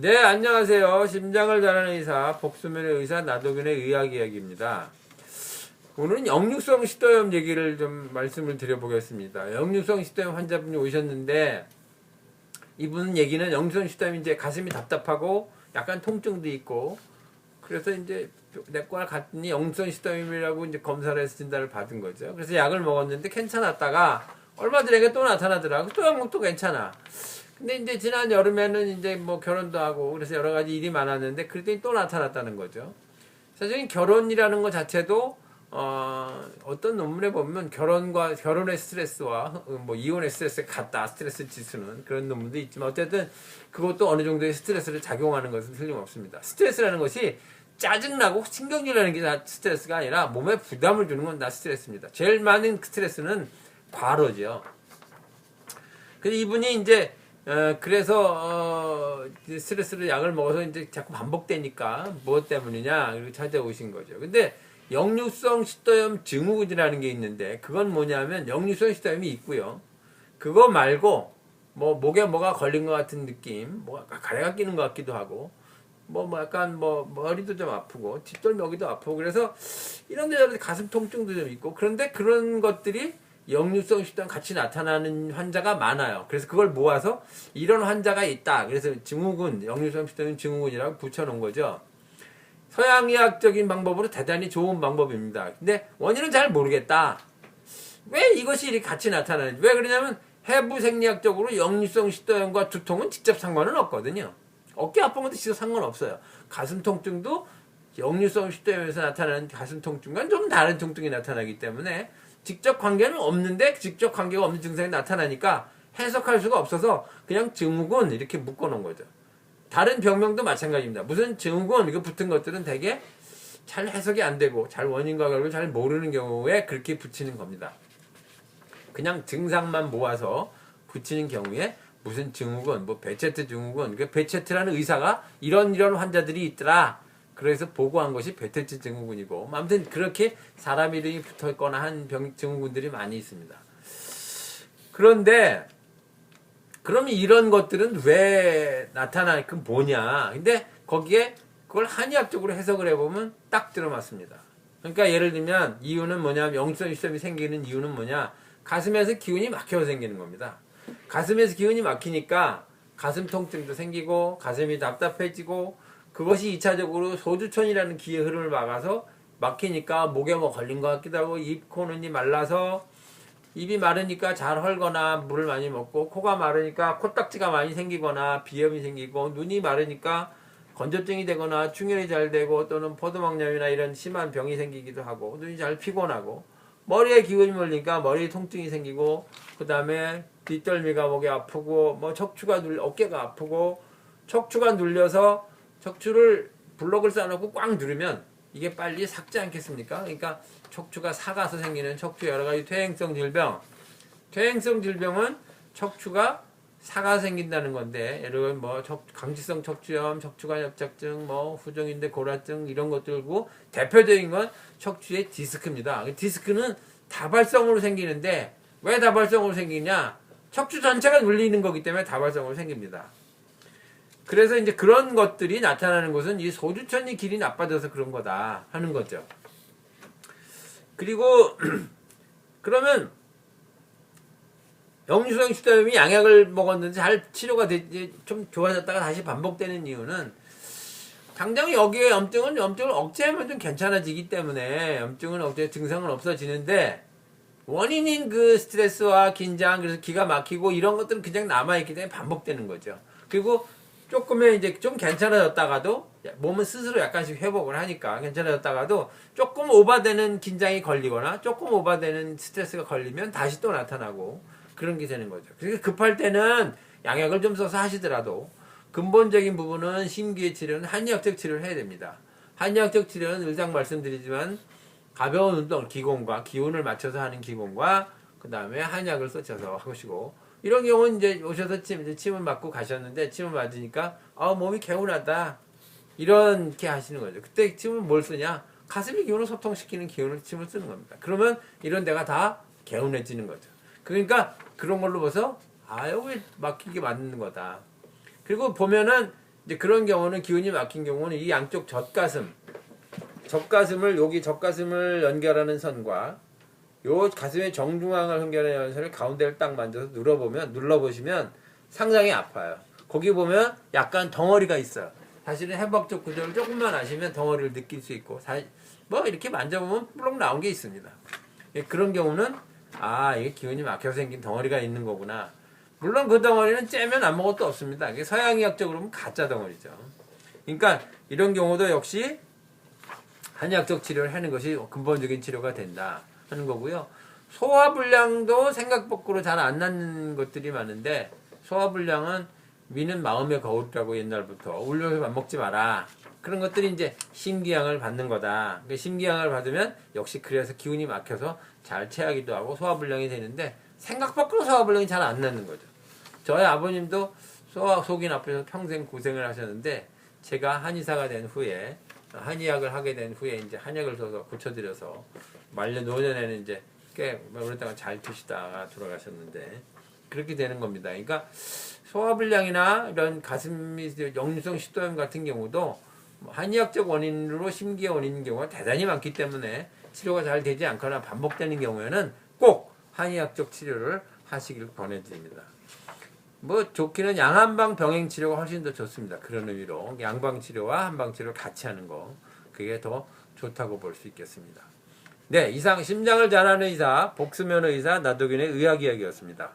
네, 안녕하세요. 심장을 잘하는 의사, 복수면의 의사, 나도균의 의학이야기입니다. 오늘은 역류성 식도염 얘기를 좀 말씀을 드려보겠습니다. 역류성 식도염 환자분이 오셨는데, 이분 얘기는 역류성 식도염이 이제 가슴이 답답하고, 약간 통증도 있고, 그래서 이제 내과 갔더니 역류성 식도염이라고 이제 검사를 해서 진단을 받은 거죠. 그래서 약을 먹었는데 괜찮았다가, 얼마 전에 또 나타나더라고. 또 약 먹도 괜찮아. 근데 이제 지난 여름에는 이제 뭐 결혼도 하고 그래서 여러 가지 일이 많았는데 그랬더니 또 나타났다는 거죠. 사실 결혼이라는 것 자체도 어떤 논문에 보면 결혼의 스트레스와 뭐 이혼의 스트레스 같다, 스트레스 지수는 그런 논문도 있지만 어쨌든 그것도 어느 정도의 스트레스를 작용하는 것은 틀림없습니다. 스트레스라는 것이 짜증나고 신경질나는 게 스트레스가 아니라 몸에 부담을 주는 건 다 스트레스입니다. 제일 많은 스트레스는 과로죠. 근데 이분이 이제 그래서 스트레스로 약을 먹어서 이제 자꾸 반복되니까 무엇 때문이냐 이렇게 찾아오신 거죠. 근데 역류성 식도염 증후군이라는 게 있는데 그건 뭐냐면 역류성 식도염이 있고요. 그거 말고 뭐 목에 뭐가 걸린 것 같은 느낌, 뭐 가래가 끼는 것 같기도 하고 뭐 약간 뭐 머리도 좀 아프고 뒷덜미도 아프고 그래서 이런 데 가슴 통증도 좀 있고 그런데 그런 것들이 역류성 식도염 같이 나타나는 환자가 많아요. 그래서 그걸 모아서 이런 환자가 있다. 그래서 증후군, 역류성 식도염 증후군이라고 붙여놓은 거죠. 서양의학적인 방법으로 대단히 좋은 방법입니다. 근데 원인은 잘 모르겠다. 왜 이것이 이렇게 같이 나타나는지. 왜 그러냐면 해부 생리학적으로 역류성 식도염과 두통은 직접 상관은 없거든요. 어깨 아픈 것도 직접 상관없어요. 가슴 통증도 역류성 식도염에서 나타나는 가슴 통증과는 좀 다른 통증이 나타나기 때문에 직접 관계는 없는데 직접 관계가 없는 증상이 나타나니까 해석할 수가 없어서 그냥 증후군 이렇게 묶어놓은 거죠. 다른 병명도 마찬가지입니다. 무슨 증후군 이거 붙은 것들은 되게 잘 해석이 안 되고 잘 원인과 결과를 잘 모르는 경우에 그렇게 붙이는 겁니다. 그냥 증상만 모아서 붙이는 경우에 무슨 증후군, 뭐 베체트 증후군, 그 베체트라는 의사가 이런 환자들이 있더라. 그래서 보고한 것이 베체트 증후군이고, 아무튼 그렇게 사람 이름이 붙어있거나 한 증후군들이 많이 있습니다. 그런데 그러면 이런 것들은 왜 나타나는 그 뭐냐? 근데 거기에 그걸 한의학적으로 해석을 해보면 딱 들어맞습니다. 그러니까 예를 들면 이유는 뭐냐? 역류성 식도염이 생기는 이유는 뭐냐? 가슴에서 기운이 막혀서 생기는 겁니다. 가슴에서 기운이 막히니까 가슴 통증도 생기고 가슴이 답답해지고 그것이 2차적으로 소주천이라는 기의 흐름을 막아서 막히니까 목에 뭐 걸린 것 같기도 하고 입, 코, 눈이 말라서 입이 마르니까 잘 헐거나 물을 많이 먹고 코가 마르니까 코딱지가 많이 생기거나 비염이 생기고 눈이 마르니까 건조증이 되거나 충혈이 잘 되고 또는 포도막염이나 이런 심한 병이 생기기도 하고 눈이 잘 피곤하고 머리에 기운이 몰리니까 머리 통증이 생기고 그 다음에 뒷덜미가 목이 아프고 뭐 어깨가 아프고 척추가 눌려서 척추를 블록을 쌓아놓고 꽉 누르면 이게 빨리 삭지 않겠습니까? 그러니까 척추가 삭아서 생기는 척추 여러 가지 퇴행성 질병. 퇴행성 질병은 척추가 삭아서 생긴다는 건데, 예를 들면 뭐 강직성 척추염, 척추관 협착증, 뭐 후종인대 골화증 이런 것들고 대표적인 건 척추의 디스크입니다. 디스크는 다발성으로 생기는데 왜 다발성으로 생기냐? 척추 전체가 눌리는 거기 때문에 다발성으로 생깁니다. 그래서 이제 그런 것들이 나타나는 것은 이 소주천이 길이 나빠져서 그런 거다 하는 거죠. 그리고 그러면 역류성 식도염이 양약을 먹었는데 잘 치료가 되지 좀 좋아졌다가 다시 반복되는 이유는 당장 여기에 염증을 억제하면 좀 괜찮아지기 때문에 염증은 억제 증상은 없어지는데 원인인 그 스트레스와 긴장 그래서 기가 막히고 이런 것들은 그냥 남아있기 때문에 반복되는 거죠. 그리고 조금은 이제 좀 괜찮아졌다가도 몸은 스스로 약간씩 회복을 하니까 괜찮아졌다가도 조금 오버되는 긴장이 걸리거나 조금 오버되는 스트레스가 걸리면 다시 또 나타나고 그런 게 되는 거죠. 그러니까 급할 때는 양약을 좀 써서 하시더라도 근본적인 부분은 심기의 치료는 한의학적 치료를 해야 됩니다. 한의학적 치료는 늘상 말씀드리지만 가벼운 운동, 기공과 기운을 맞춰서 하는 기공과 그 다음에 한약을 써쳐서 하시고 이런 경우는 이제 오셔서 침을 맞고 가셨는데 침을 맞으니까 몸이 개운하다 이렇게 하시는 거죠. 그때 침은 뭘 쓰냐? 가슴의 기운을 소통시키는 기운을 침을 쓰는 겁니다. 그러면 이런 데가 다 개운해지는 거죠. 그러니까 그런 걸로 봐서 여기 막히게 맞는 거다. 그리고 보면은 이제 그런 경우는 기운이 막힌 경우는 이 양쪽 젖가슴을 여기 젖가슴을 연결하는 선과 요 가슴의 정중앙을 연결하는 선을 가운데를 딱 만져서 눌러보시면 상당히 아파요. 거기 보면 약간 덩어리가 있어요. 사실은 해박적 구조를 조금만 아시면 덩어리를 느낄 수 있고 뭐 이렇게 만져보면 뿔룩 나온 게 있습니다. 그런 경우는 이게 기운이 막혀서 생긴 덩어리가 있는 거구나. 물론 그 덩어리는 째면 아무것도 없습니다. 이게 서양의학적으로 보면 가짜 덩어리죠. 그러니까 이런 경우도 역시 한의학적 치료를 하는 것이 근본적인 치료가 된다 하는 거고요. 소화불량도 생각 밖으로 잘 안 낫는 것들이 많은데 소화불량은 위는 마음의 거울이라고 옛날부터 울려서 밥 먹지 마라. 그런 것들이 이제 심기양을 받는 거다. 심기양을 받으면 역시 그래서 기운이 막혀서 잘 체하기도 하고 소화불량이 되는데 생각 밖으로 소화불량이 잘 안 나는 거죠. 저희 아버님도 속이 나빠서 평생 고생을 하셨는데 제가 한의사가 된 후에 한의학을 하게 된 후에 이제 한약을 써서 고쳐드려서 말년 노년에는 이제 꽤 오랫동안 잘 드시다가 돌아가셨는데 그렇게 되는 겁니다. 그러니까 소화불량이나 이런 가슴이 역류성 식도염 같은 경우도 한의학적 원인으로 심기의 원인인 경우가 대단히 많기 때문에 치료가 잘 되지 않거나 반복되는 경우에는 꼭 한의학적 치료를 하시길 권해드립니다. 뭐 좋기는 양한방 병행 치료가 훨씬 더 좋습니다. 그런 의미로 양방 치료와 한방 치료를 같이 하는 거 그게 더 좋다고 볼 수 있겠습니다. 네, 이상 심장을 잘 아는 의사 복수면 의사 나도균의 의학이야기였습니다.